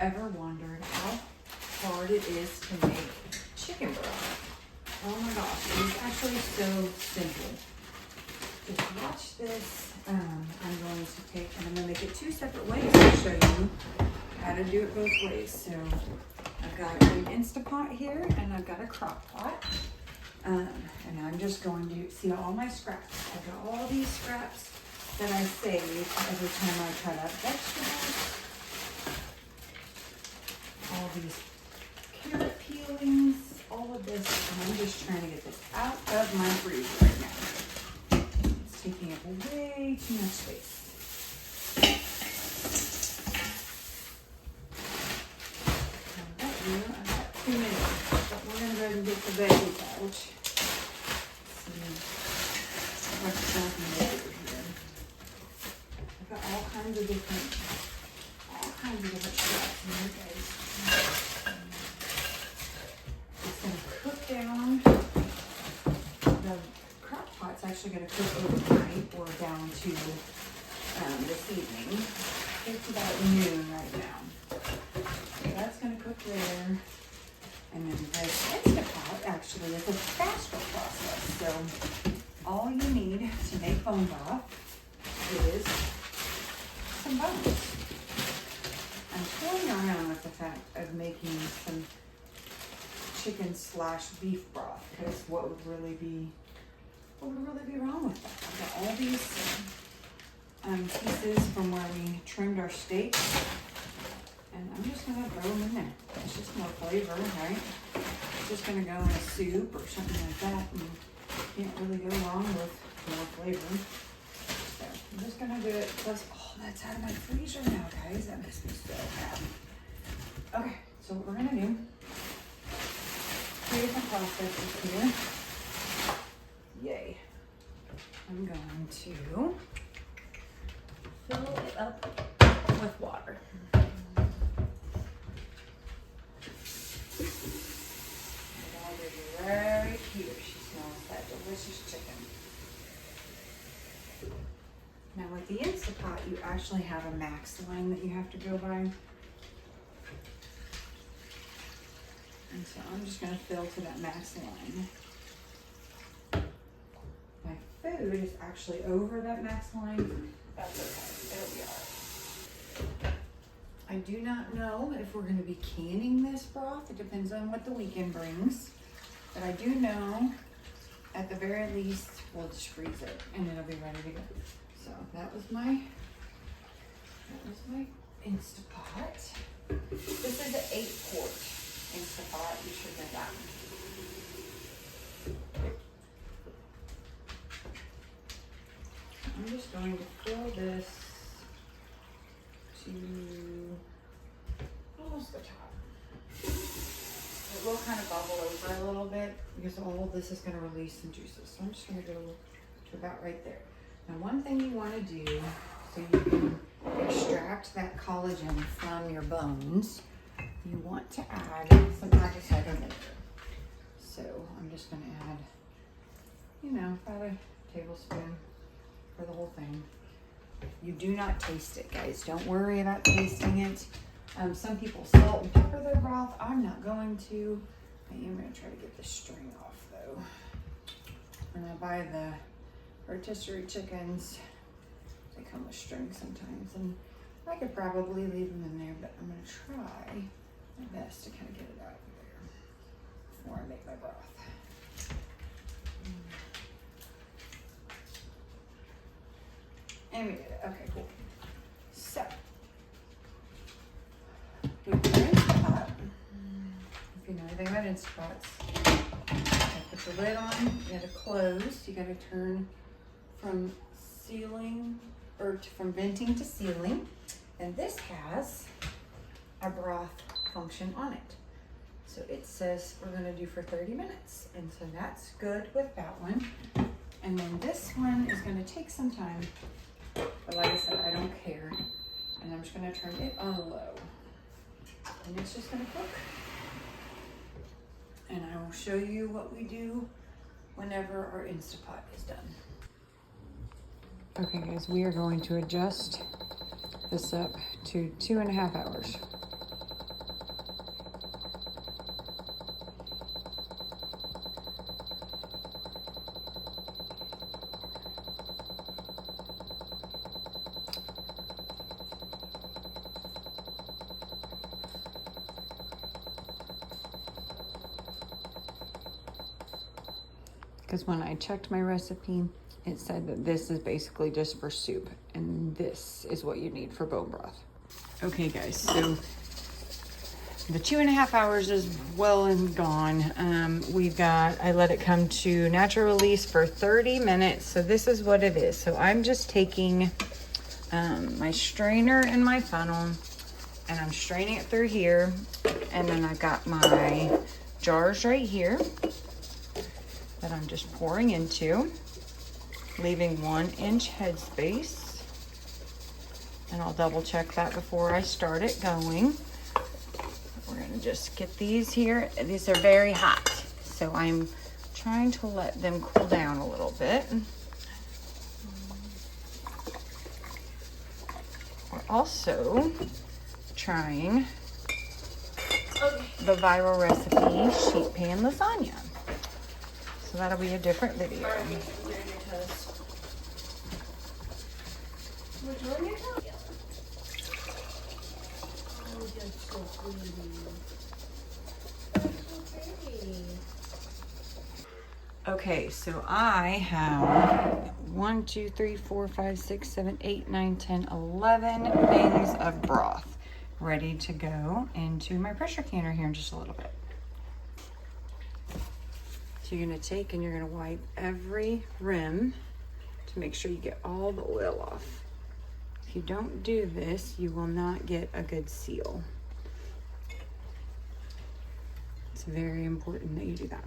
ever wondered how hard it is to make chicken broth? Oh my gosh, it is actually so simple. Just watch this. I'm going to take, and I'm going to make it two separate ways to show you how to do it both ways. So I've got an Instapot here, and I've got a crock pot. And I'm just going to see all my scraps. I've got all these scraps that I save every time I cut up vegetables. All these carrot peelings, all of this, and I'm just trying to get this out of my freezer right now. It's taking up way too much space. I've got 2 minutes, but we're gonna go ahead and get the veggies out. Let's see what's something over here. I've got all kinds of different scraps in here, guys. It's gonna cook down. The crock pot's actually gonna cook overnight or down to this evening. It's about noon right now. So that's gonna cook there. And then the Instapot actually is a faster process. So all you need to make bone broth is some bones. I'm toying around with the fact of making some chicken/beef broth, because what would really be wrong with that? I've got all these pieces from where we trimmed our steak, and I'm just gonna throw them in there. It's just more flavor, right? It's just gonna go in a soup or something like that, and you can't really go wrong with more flavor. So I'm just gonna do it. Plus, oh, that's out of my freezer now, guys. That makes me so happy. Okay, so what we're gonna do, 2 different processes here. Yay. I'm going to fill it up with water. Right here, she smells that delicious chicken. Now with the Instapot, you actually have a max line that you have to go by. And so I'm just gonna fill to that max line. My food is actually over that max line. That's okay, it'll be all right. I do not know if we're gonna be canning this broth. It depends on what the weekend brings. But I do know, at the very least, we'll just freeze it and it'll be ready to go. So that was my Instapot. This is an 8-quart Instapot. You should get that. I'm just going to fill this to almost the top. It will kind of bubble over a little bit because all of this is going to release some juices. So I'm just going to go to about right there. Now, one thing you want to do so you can extract that collagen from your bones, you want to add some apple cider vinegar. So I'm just going to add, about a tablespoon for the whole thing. You do not taste it, guys. Don't worry about tasting it. Some people salt and pepper their broth. I'm not going to. I am going to try to get the string off though. When I buy the rotisserie chickens, they come with string sometimes, and I could probably leave them in there, but I'm going to try my best to kind of get it out of there before I make my broth. And we did it. Okay, cool. So we put our Instapot. If you know anything about Instapots, you put the lid on, you gotta close, you gotta turn from sealing, or from venting to sealing. And this has a broth function on it. So it says we're gonna do for 30 minutes. And so that's good with that one. And then this one is gonna take some time, but like I said, I don't care. And I'm just gonna turn it on low. And it's just gonna cook. And I will show you what we do whenever our Instapot is done. Okay guys, we are going to adjust this up to 2.5 hours. because when I checked my recipe, it said that this is basically just for soup, and this is what you need for bone broth. Okay guys, so the 2.5 hours is well and gone. I let it come to natural release for 30 minutes. So this is what it is. So I'm just taking my strainer and my funnel, and I'm straining it through here. And then I've got my jars right here that I'm just pouring into, leaving 1 inch headspace. And I'll double check that before I start it going. We're gonna just get these here. These are very hot, so I'm trying to let them cool down a little bit. We're also trying the viral recipe sheet pan lasagna. So that'll be a different video. Okay, so I have 1, 2, 3, 4, 5, 6, 7, 8, 9, 10, 11 things of broth ready to go into my pressure canner here in just a little bit. So you're gonna take and you're gonna wipe every rim to make sure you get all the oil off. If you don't do this, you will not get a good seal. It's very important that you do that.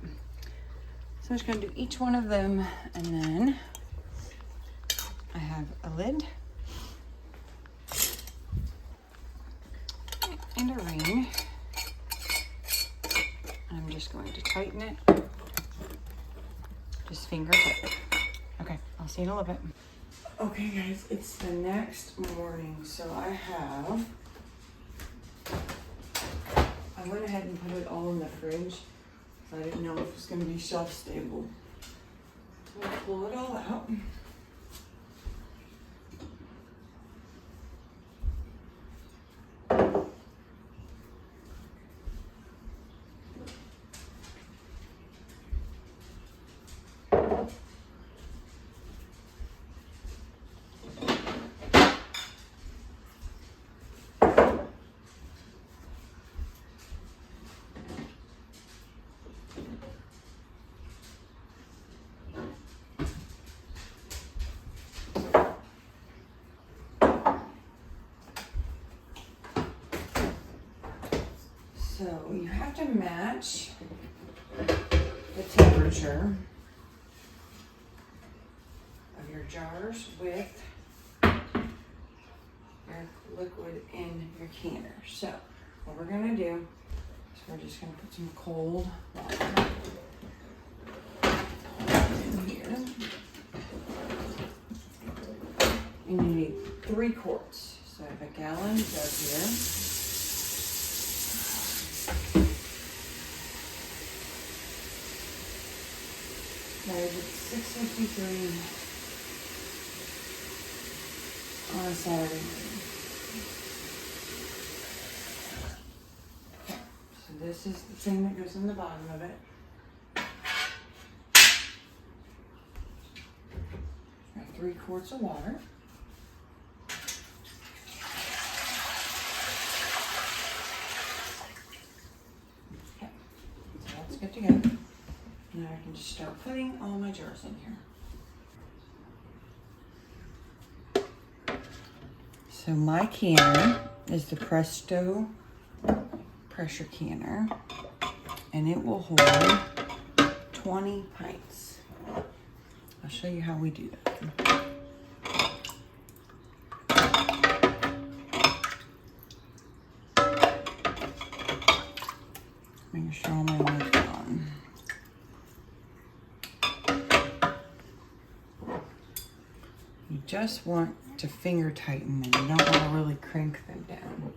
So I'm just gonna do each one of them, and then I have a lid and a ring. I'm just going to tighten it, just finger tip. Okay, I'll see you in a little bit. Okay guys, it's the next morning, so I went ahead and put it all in the fridge. I didn't know if it was going to be shelf stable. So I'll pull it all out. So you have to match the temperature of your jars with your liquid in your canner. So what we're gonna do is we're just gonna put some cold water in here. And you need 3 quarts. So I have a gallon jug here. Guys, it's 6:53 on a Saturday morning. Okay, so this is the thing that goes in the bottom of it. Got 3 quarts of water. Okay, so that's good to go. Now I can just start putting all my jars in here. So my canner is the Presto pressure canner, and it will hold 20 pints. I'll show you how we do that. Making sure all my lids are on. You just want to finger tighten them. You don't want to really crank them down.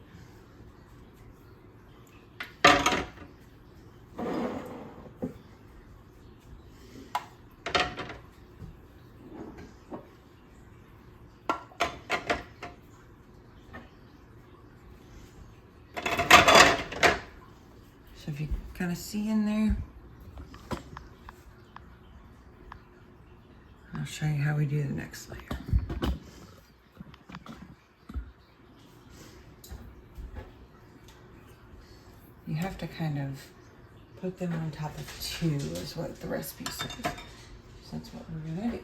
So if you kind of see in there, show you how we do the next layer. You have to kind of put them on top of 2 is what the recipe says. So that's what we're gonna do.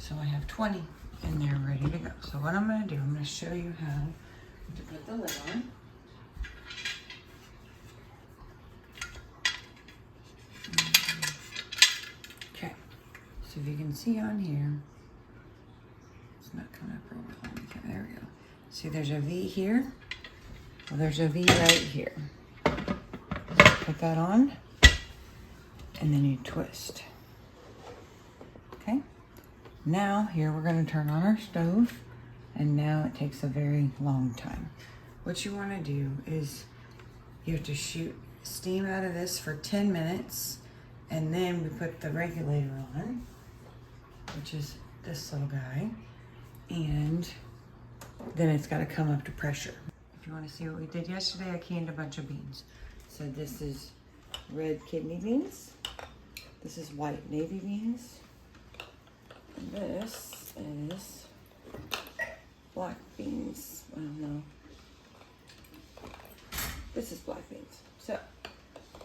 So I have 20 in there ready to go. So what I'm going to do, I'm going to show you how to put the lid on. Okay, so if you can see on here, it's not coming up real well. Okay, there we go. See there's a V here. Well, there's a V right here. Put that on, and then you twist. Okay. Now here we're going to turn on our stove, and now it takes a very long time. What you want to do is you have to shoot steam out of this for 10 minutes, and then we put the regulator on, which is this little guy, and then it's got to come up to pressure. If you want to see what we did yesterday, I canned a bunch of beans. So this is red kidney beans, this is white navy beans, this is black beans. I don't know. This is black beans. So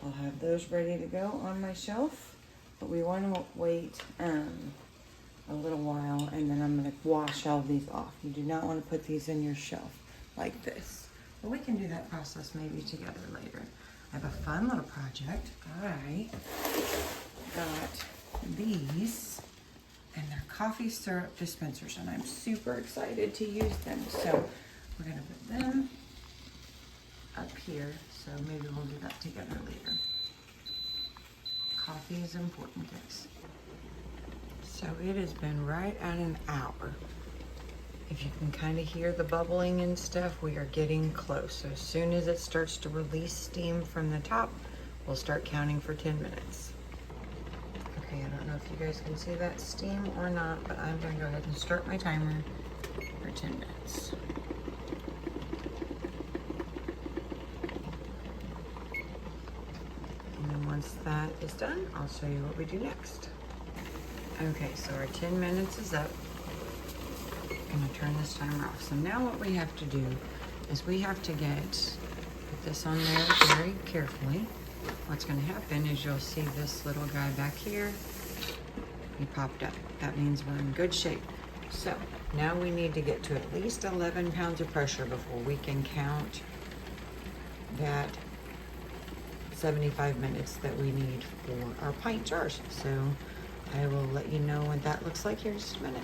I'll have those ready to go on my shelf. But we want to wait a little while, and then I'm going to wash all these off. You do not want to put these in your shelf like this. But we can do that process maybe together later. I have a fun little project. I got these, and they're coffee syrup dispensers, and I'm super excited to use them. So we're gonna put them up here, so maybe we'll do that together later. Coffee is important, guys. So it has been right at an hour. If you can kind of hear the bubbling and stuff, we are getting close. So as soon as it starts to release steam from the top, we'll start counting for 10 minutes. Okay, I don't know if you guys can see that steam or not, but I'm gonna go ahead and start my timer for 10 minutes. And then once that is done, I'll show you what we do next. Okay, so our 10 minutes is up. I'm gonna turn this timer off. So now what we have to do is we have to put this on there very carefully. What's gonna happen is you'll see this little guy back here. He popped up. That means we're in good shape. So now we need to get to at least 11 pounds of pressure before we can count that 75 minutes that we need for our pint jars. So I will let you know what that looks like here in just a minute.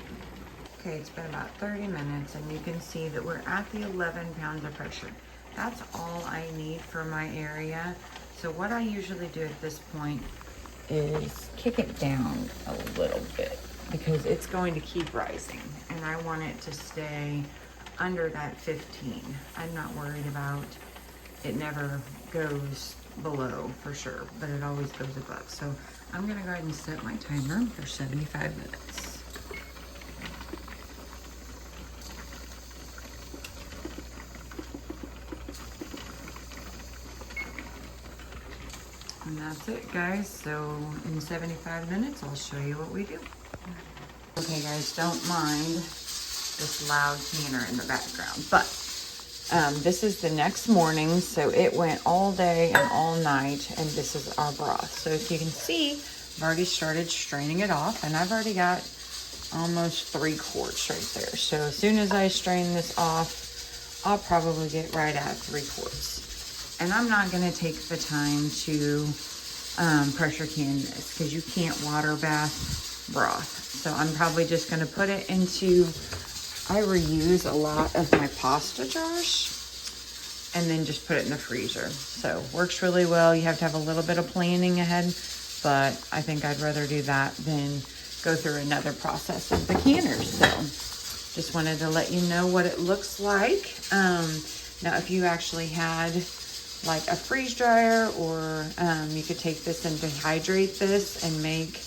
Okay, it's been about 30 minutes, and you can see that we're at the 11 pounds of pressure. That's all I need for my area. So what I usually do at this point is kick it down a little bit, because it's going to keep rising, and I want it to stay under that 15. I'm not worried about it. Never goes below for sure, but it always goes above. So I'm gonna go ahead and set my timer for 75 minutes. And that's it, guys. So in 75 minutes, I'll show you what we do. Okay, guys, don't mind this loud canner in the background, but this is the next morning, so it went all day and all night, and this is our broth. So if you can see, I've already started straining it off, and I've already got almost 3 quarts right there. So as soon as I strain this off, I'll probably get right at 3 quarts. And I'm not gonna take the time to pressure can this, because you can't water bath broth. So I'm probably just gonna put it into, I reuse a lot of my pasta jars. and then just put it in the freezer. So works really well. You have to have a little bit of planning ahead, but I think I'd rather do that than go through another process of the canners. So just wanted to let you know what it looks like. Now, if you actually had like a freeze dryer, or you could take this and dehydrate this and make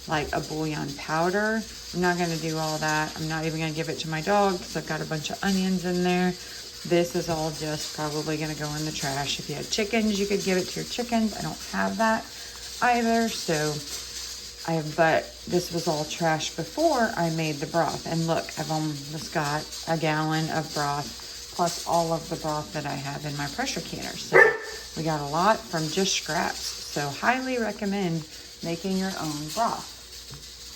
like a bouillon powder. I'm not gonna do all that. I'm not even gonna give it to my dog because I've got a bunch of onions in there. This is all just probably gonna go in the trash. If you had chickens, you could give it to your chickens. I don't have that either, so but this was all trash before I made the broth. And look, I've almost got a gallon of broth, plus all of the broth that I have in my pressure canner. So we got a lot from just scraps. So highly recommend making your own broth.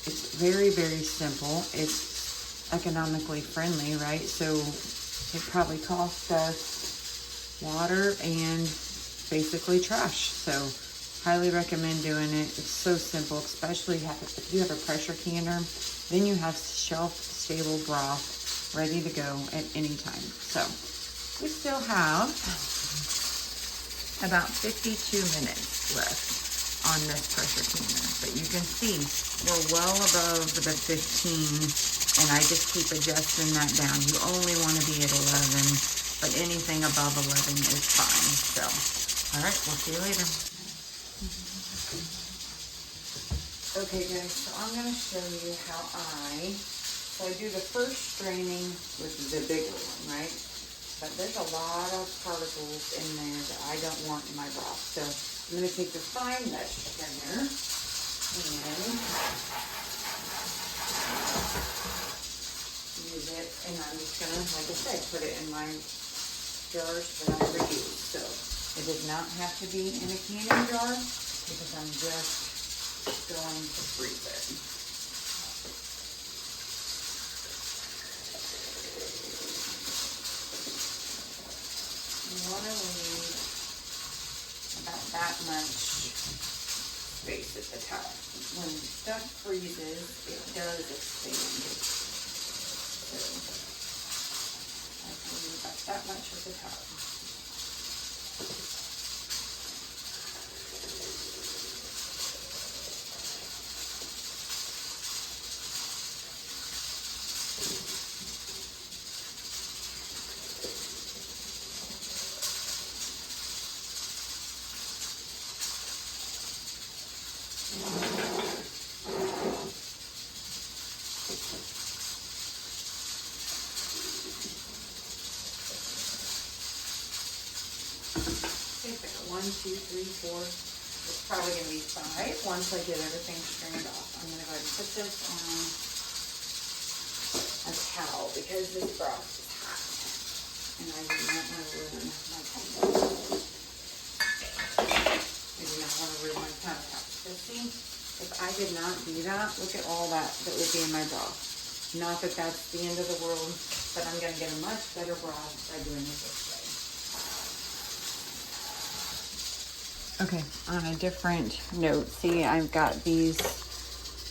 It's very, very simple. It's economically friendly, right? So it probably costs us water and basically trash. So highly recommend doing it. It's so simple, especially if you have a pressure canner, then you have shelf-stable broth ready to go at any time. So we still have about 52 minutes left on this pressure canner, but you can see we're well above the 15, and I just keep adjusting that down. You only want to be at 11, but anything above 11 is fine. So, all right, we'll see you later. Okay guys, so I'm going to show you how I do the first straining with the bigger one, right? But there's a lot of particles in there that I don't want in my broth. So I'm going to take the fine mesh strainer and use it. And I'm just going to, like I said, put it in my jars that I reuse. So it does not have to be in a canning jar because I'm just going to freeze it. You want to leave about that much space at the top. When stuff freezes, it does expand. So I can leave about that much at the top. It's like a 1, 2, 3, 4. It's probably going to be 5 once I get everything strained off. I'm going to go ahead and put this on a towel because this broth is hot. And I do not want to ruin my towel. I do not want to ruin my towel. So see, if I did not do that, look at all that would be in my broth. Not that that's the end of the world, but I'm going to get a much better broth by doing it this way. Okay, on a different note, see, I've got these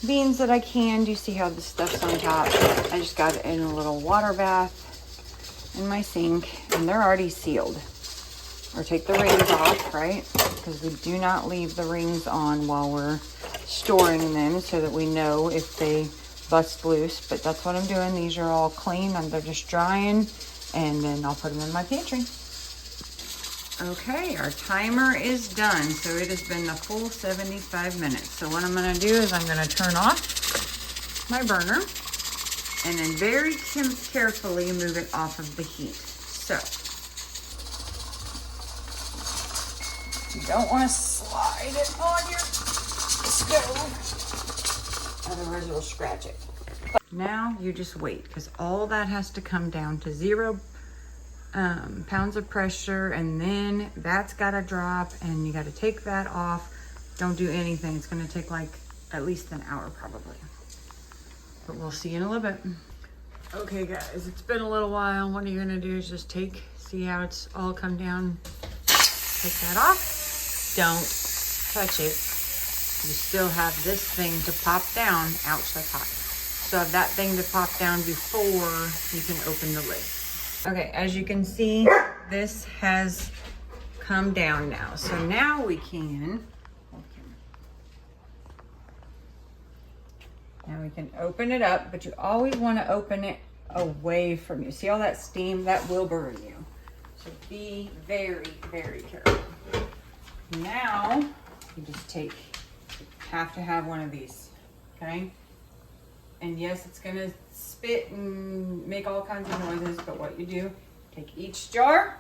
beans that I canned. You see how the stuff's on top? I just got it in a little water bath in my sink, and they're already sealed. Or take the rings off, right? Because we do not leave the rings on while we're storing them so that we know if they bust loose. But that's what I'm doing. These are all clean and they're just drying, and then I'll put them in my pantry. Okay, our timer is done. So it has been the full 75 minutes. So what I'm going to do is I'm going to turn off my burner and then very carefully move it off of the heat. So you don't want to slide it on your stove, otherwise you'll scratch it. Now you just wait, because all that has to come down to 0 pounds of pressure, and then that's got to drop, and you got to take that off. Don't do anything. It's going to take like at least an hour probably, but we'll see you in a little bit. Okay guys, it's been a little while. What you're going to do is just see how it's all come down. Take that off. Don't touch it. You still have this thing to pop down. Ouch, that's hot. So have that thing to pop down before you can open the lid. Okay, as you can see, this has come down now. So now we can, now we can open it up, but you always want to open it away from you. See all that steam? That will burn you. So be very, very careful. Now, you just have to have one of these, okay? And yes, it's gonna spit and make all kinds of noises, but what you do, take each jar,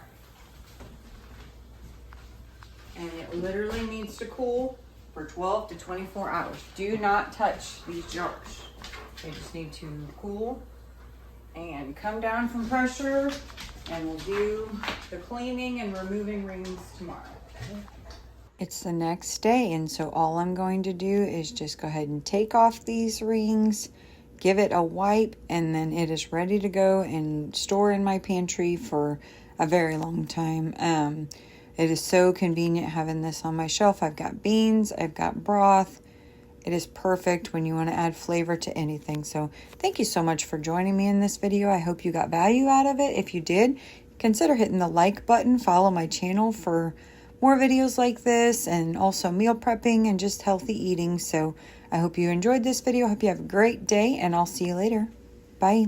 and it literally needs to cool for 12 to 24 hours. Do not touch these jars. They just need to cool and come down from pressure, and we'll do the cleaning and removing rings tomorrow. It's the next day, and so all I'm going to do is just go ahead and take off these rings, give it a wipe, and then it is ready to go and store in my pantry for a very long time. It is so convenient having this on my shelf. I've got beans, I've got broth. It is perfect when you want to add flavor to anything. So thank you so much for joining me in this video. I hope you got value out of it. If you did, consider hitting the like button. Follow my channel for more videos like this, and also meal prepping and just healthy eating. So I hope you enjoyed this video. I hope you have a great day, and I'll see you later. Bye.